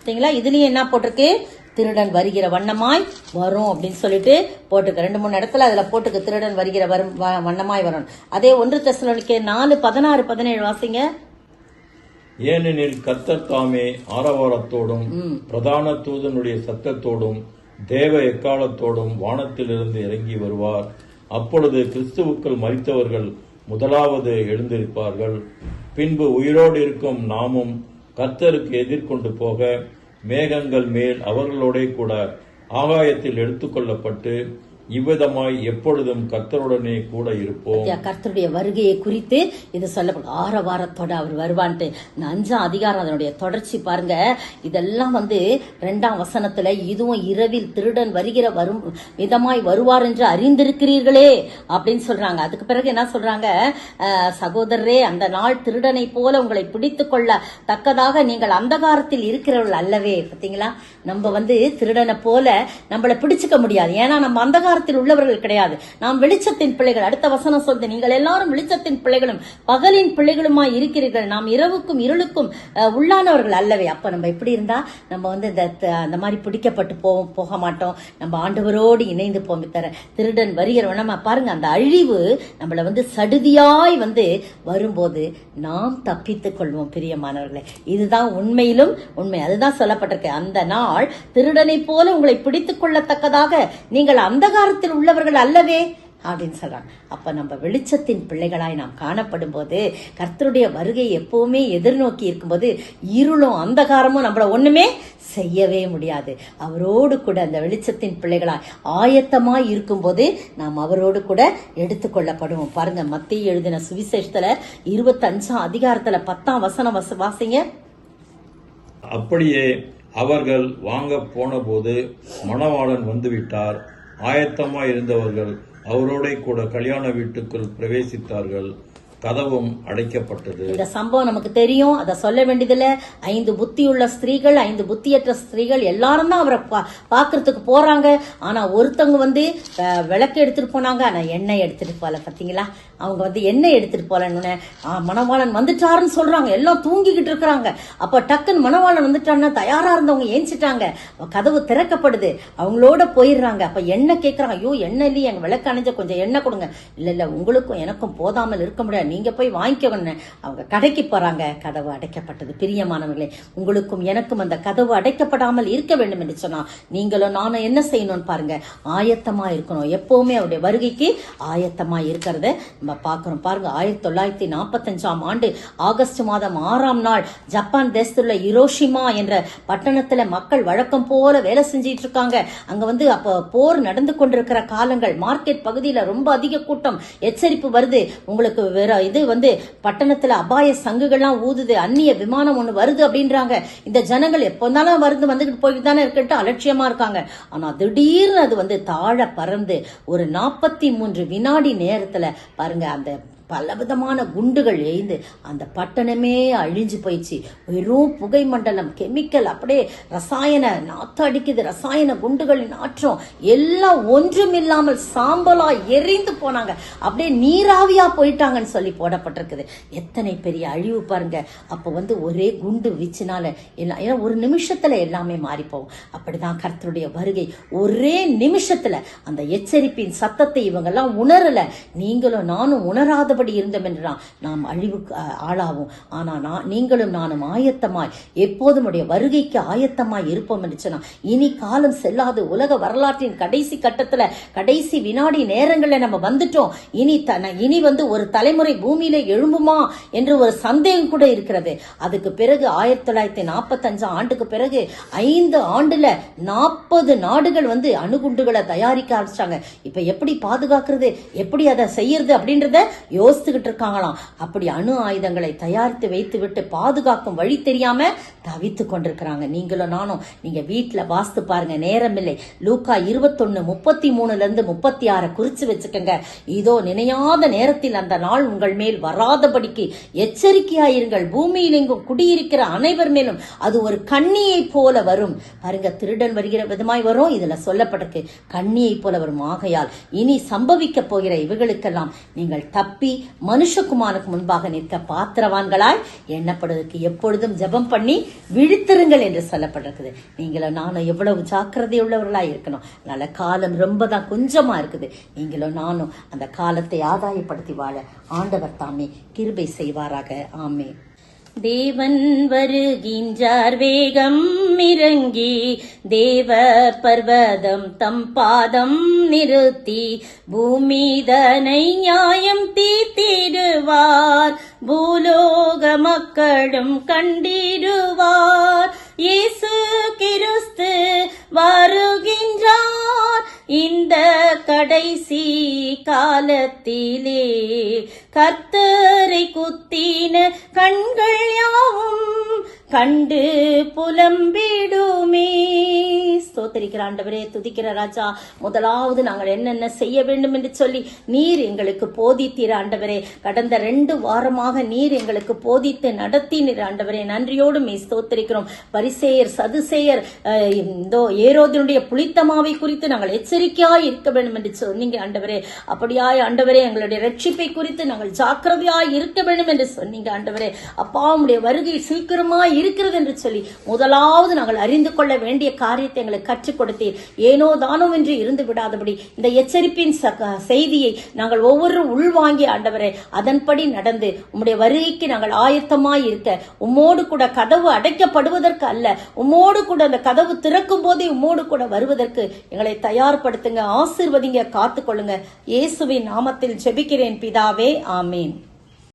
சரிங்களா, இதுலயும் என்ன போட்டிருக்கு, திருடன் வருகிற வண்ணமாய் வரும் அப்படின்னு சொல்லிட்டு போட்டுக்க. 2-3 இடத்துல அதுல போட்டுக்கு திருடன் வருகிற வண்ணமாய் வரும். அதே 1 தெசலோனிக்கேயர் 4:16-17 வாசிங்க. ஏனெனில் கர்த்தர் தாமே ஆரவாரத்தோடும் பிரதான தூதனுடைய சத்தத்தோடும் தேவ எக்காலத்தோடும் வானத்திலிருந்து இறங்கி வருவார். அப்பொழுது கிறிஸ்துவுக்குள் மரித்தவர்கள் முதலாவது எழுந்திருப்பார்கள். பின்பு உயிரோடு இருக்கும் நாமும் கர்த்தருக்கு எதிர்கொண்டு போக மேகங்கள் மேல் அவர்களோட கூட ஆகாயத்தில் எடுத்துக்கொள்ளப்பட்டு இவ்விதமாய் எப்பொழுதும் கர்த்தருடனே கூட இருப்போம். கர்த்தருடைய வருகையை குறித்து இது சொல்லப்படும். ஆரவாரத்தோட அவர் வருவான்ட்டு 5ஆம் அதிகாரம் அதனுடைய தொடர்ச்சி பாருங்க. இதெல்லாம் வந்து 2ஆம் வசனத்துல இதுவும் இரவில் திருடன் வருகிற வரும் விதமாய் வருவார் என்று அறிந்திருக்கிறீர்களே அப்படின்னு சொல்றாங்க. அதுக்கு பிறகு என்ன சொல்றாங்க, சகோதரரே, அந்த நாள் திருடனை போல உங்களை பிடித்துக் கொள்ள தக்கதாக நீங்கள் அந்தகாரத்தில் இருக்கிறவர்கள் அல்லவே. பாத்தீங்களா, நம்ம வந்து திருடனை போல நம்மளை பிடிச்சுக்க முடியாது. ஏன்னா நம்ம அந்தகார உள்ளவர்கள் கிடையாது, நாம் வெளிச்சத்தின் பிள்ளைகள். அடுத்த வசனம் சொல்லுது, நீங்கள் எல்லாரும் வெளிச்சத்தின் பிள்ளைகளும் பகலின் பிள்ளைகளுமாய் இருக்கிறீர்கள், நாம் இரவுக்கும் இருளுக்கும் உள்ளானவர்கள் அல்லவே. அப்ப நம்ம எப்படி இருந்தா நம்ம வந்து அந்த மாதிரி பிடிக்கப்பட்டு போக மாட்டோம், நம்ம ஆண்டவரோடு இணைந்து போம். திருடன் வருகிற நம்ம பாருங்க, அந்த அழிவு நம்மள வந்து சடுதியாய் வந்து வரும்போது நாம் தப்பித்துக் கொள்வோம். பிரியமானவர்களே, இதுதான் உண்மையிலும் உண்மை. அதுதான் சொல்லப்பட்டிருக்கு, அந்த நாள் திருடனை போல உங்களை பிடித்துக் கொள்ளத்தக்கதாக நீங்கள் அந்த உள்ளவர்கள் அல்லவே அப்படின்னு சொல்றாங்க. அப்ப நம்ம வெளிச்சத்தின் பிள்ளைகளாய் நாம் காணப்படும் போது, கர்த்தருடைய வருகை எப்பவுமே எதிர்நோக்கி இருக்கும்போது இருளும் அந்தகாரமும் நம்மள ஒண்ணுமே செய்யவே முடியாது. அவரோடு கூட அந்த வெளிச்சத்தின் பிள்ளைகளாய் ஆயத்தமாய் இருக்கும்போது நாம் அவரோடு கூட எடுத்துக்கொள்ளப்படுவோம். பாருங்க, மத்தேயு எழுதின சுவிசேஷத்துல 25ஆம் அதிகாரத்துல 10ஆம் வசனம் வாசிங்க. அப்படியே அவர்கள் வாங்க போன போது மணவாளன் வந்துவிட்டார். ஆயத்தமாய் இருந்தவர்கள் அவரோட கூட கல்யாண வீட்டுக்குள் பிரவேசித்தார்கள். கதவும் அடைக்கப்பட்டது. இந்த சம்பவம் நமக்கு தெரியும், அதை சொல்ல வேண்டியதில்ல. 5 புத்தியுள்ள ஸ்திரீகள், 5 புத்தியற்ற ஸ்திரீகள் எல்லாரும் தான் அவரை பாக்குறதுக்கு போறாங்க. ஆனா ஒருத்தவங்க வந்து விளக்கு எடுத்துட்டு போனாங்க, ஆனா எண்ணெய் எடுத்துட்டு போல. பாத்தீங்களா, அவங்க வந்து எண்ணெய் எடுத்துட்டு போலன்னு மணவாளன் வந்துட்டாருன்னு சொல்றாங்க. எல்லாம் தூங்கிக்கிட்டு இருக்கிறாங்க. அப்ப டக்குன்னு மணவாளன் வந்துட்டாருன்னா தயாரா இருந்தவங்க ஏஞ்சிட்டாங்க. கதவு திறக்கப்படுது, அவங்களோட போயிடுறாங்க. அப்ப எண்ணெய் கேட்கறாங்க. ஐயோ, எண்ணெய் இல்லையே, எங்க விளக்கு அணைஞ்ச கொஞ்சம் எண்ணெய் கொடுங்க. இல்ல உங்களுக்கும் எனக்கும் போதாமல் இருக்க முடியாது, நீங்க போய் வாங்கிக்கோங்க. அவங்க கடைக்கு போறாங்க, கதவு அடைக்கப்பட்டது. பிரியமானவர்களே, உங்களுக்கும் எனக்கும் அந்த கதவு அடைக்கப்படாமல் இருக்க வேண்டும் என்று சொன்னா நீங்களும் நானும் என்ன செய்யணும்னு பாருங்க, ஆயத்தமா இருக்கணும். எப்பவுமே அவருடைய வருகைக்கு ஆயத்தமா இருக்கிறத நம்ம நம்ம பார்க்கிறோம். பாருங்க, 1945ஆம் ஆண்டு ஆகஸ்ட் மாதம் 6ஆம் நாள் ஜப்பான் தேசத்துல ஹிரோஷிமா என்ற பட்டணத்துல மக்கள் வழக்கம் போல வேலை செஞ்சிட்டு இருக்காங்க. அங்க வந்து அப்ப போர் நடந்து கொண்டிருக்கிற காலங்கள், மார்க்கெட் பகுதியில ரொம்ப அதிக கூட்டம். எச்சரிப்பு வருது, உங்களுக்கு வேற இது வந்து பட்டணத்துல அபாய சங்குகள்லாம் ஊதுது, அந்நிய விமானம் ஒண்ணு வருது அப்படின்றாங்க. இந்த ஜனங்கள் எப்போதாலும் வந்துகிட்டு போயிட்டு தானே இருக்கட்டும் அலட்சியமா இருக்காங்க. ஆனா திடீர்னு அது வந்து தாழ பறந்து ஒரு 43 வினாடி நேரத்துல பாருங்க அந்த பலவிதமான குண்டுகள் எய்ந்து அந்த பட்டணமே அழிஞ்சு போயிடுச்சு. வெறும் புகை மண்டலம், கெமிக்கல், அப்படியே ரசாயன நாத்து அடிக்குது, ரசாயன குண்டுகளின் நாற்றம் எல்லாம் ஒன்றுமில்லாமல் சாம்பலா எரிந்து போனாங்க. அப்படியே நீராவியா போயிட்டாங்கன்னு சொல்லி போடப்பட்டிருக்குது. எத்தனை பெரிய அழிவு பாருங்க. அப்ப வந்து ஒரே குண்டு வீச்சினால எல்லாம் ஒரு நிமிஷத்துல எல்லாமே மாறி போகும். அப்படிதான் கர்த்தருடைய வருகை ஒரே நிமிஷத்துல அந்த எச்சரிப்பின் சத்தத்தை இவங்க எல்லாம் உணரல. நீங்களும் நானும் உணராத இருந்தோம் என்றால் நாம் அழிவுக்கு ஆளாவோம். ஆனா நீங்களும் நானும் ஆயத்தமாய் எப்போதும் வருகைக்கு ஆயத்தமாய் இருப்போம் என்று சொன்னா, இனி காலம் செல்லாது. உலக வரலாற்றின் கடைசி கட்டத்துல கடைசி வினாடி நேரங்கள்ல நம்ம வந்துட்டோம். இனி வந்து ஒரு தலைமுறை பூமியில எழும்புமா என்று ஒரு சந்தேகம் கூட இருக்கிறது. அதுக்கு பிறகு 1945 ஆண்டுக்கு பிறகு 5 ஆண்டுல 40 நாடுகள் வந்து அணுகுண்டுகளை தயாரிக்க ஆரம்பிச்சாங்க. இப்ப எப்படி பாதுகாக்கிறது, எப்படி அதை செய்யறது அப்படின்றத யோசிச்சுக்கிட்டு இருக்காங்களாம். அப்படி அணு ஆயுதங்களை தயாரித்து வைத்து விட்டு பாதுகாக்கும் வழி தெரியாம தவித்து கொண்டிருக்கிறாங்க. நீங்களும் நானும் நீங்க வீட்டுல வாஸ்து பாருங்க, நேரம் இல்லை. லூக்கா 21:33-36 குறிச்சு வச்சுக்கங்க. இதோ நினையாத நேரத்தில் அந்த நாள் உங்கள் மேல் வராதபடிக்கு எச்சரிக்கையாயிருங்கள். பூமியில் எங்கும் குடியிருக்கிற அனைவர் மேலும் அது ஒரு கண்ணியை போல வரும். பாருங்க, திருடன் வருகிற விதமாய் வரும். இதுல சொல்லப்பட்டிருக்கு கண்ணியை போல வரும். ஆகையால் இனி சம்பவிக்க போகிற இவைகளுக்கெல்லாம் நீங்கள் தப்பி மனுஷகுமாருக்கு முன்பாக நிற்க பாத்திரவான்களாய் எண்ணப்படுவதற்கு எப்பொழுதும் ஜெபம் பண்ணி விழித்திருங்கள் என்று சொல்லப்பட்டிருக்குது. நீங்களும் நானும் எவ்வளவு ஜாக்கிரதை உள்ளவர்களாய் இருக்கணும். நல்ல காலம் ரொம்ப தான் கொஞ்சமா இருக்குது. நீங்களும் நானும் அந்த காலத்தை ஆதாயப்படுத்தி வாழ ஆண்டவர் தாமே கிருபை செய்வாராக. ஆமென். தேவன் வருகின்றார் வேகம் இறங்கி, தேவ பர்வதம் தம் பாதம் நிறுத்தி, பூமிதனை நியாயம் தீர்த்திடுவார், பூலோக மக்களும் கண்டிடுவார். இயேசு கிறிஸ்து வருகின்றார் இந்த கடைசி காலத்திலே, கர்த்தரை குத்தின கண்கள் யாவும் கண்டு புலம்பிடுமே. ஸ்தோத்திரிக்கிற ஆண்டவரே, துதிக்கிற ராஜா, முதலாவது நாங்கள் என்னென்ன செய்ய வேண்டும் என்று சொல்லி நீர் எங்களுக்கு போதித்தீர் ஆண்டவரே. கடந்த 2 வாரமாக நீர் எங்களுக்கு போதித்து நடத்தினீர் ஆண்டவரே. நன்றியோடு மே ஸ்தோத்திரிக்கிறோம். பரிசேயர் சதுசேயர் ஏரோதினுடைய புளித்தமாவை குறித்து நாங்கள் எச்சரிக்கையாய் இருக்க வேண்டும் என்று சொன்னீங்க ஆண்டவரே. அப்படியாய் ஆண்டவரே, எங்களுடைய ரட்சிப்பை குறித்து நாங்கள் ஜாக்கிரதையாய் இருக்க வேண்டும் என்று சொன்னீங்க ஆண்டவரே. அப்பா, உம்முடைய வருகை சீக்கிரமாய் இருக்கிறது என்று சொல்லி முதலாவது நாங்கள் அறிந்து கொள்ள வேண்டிய காரியத்தை எங்களுக்கு கற்றுக் கொடுத்தீர். ஏனோ தானோ என்று இருந்து விடாதபடி இந்த எச்சரிப்பின் செய்தியை நாங்கள் ஒவ்வொரு உள்வாங்கி ஆண்டவரே அதன்படி நடந்து உம்முடைய வருகைக்கு நாங்கள் ஆயத்தமாய் இருக்க, உம்மோடு கூட கதவு அடைக்கப்படுவதற்கு அல்ல, உம்மோடு கூட அந்த கதவு திறக்கும் போதே உம்மோடு கூட வருவதற்கு எங்களை தயார்படுத்துங்க. ஆசீர்வதிங்க, காத்துக்கொள்ளுங்க. இயேசுவின் நாமத்தில் ஜெபிக்கிறேன் பிதாவே, ஆமேன்.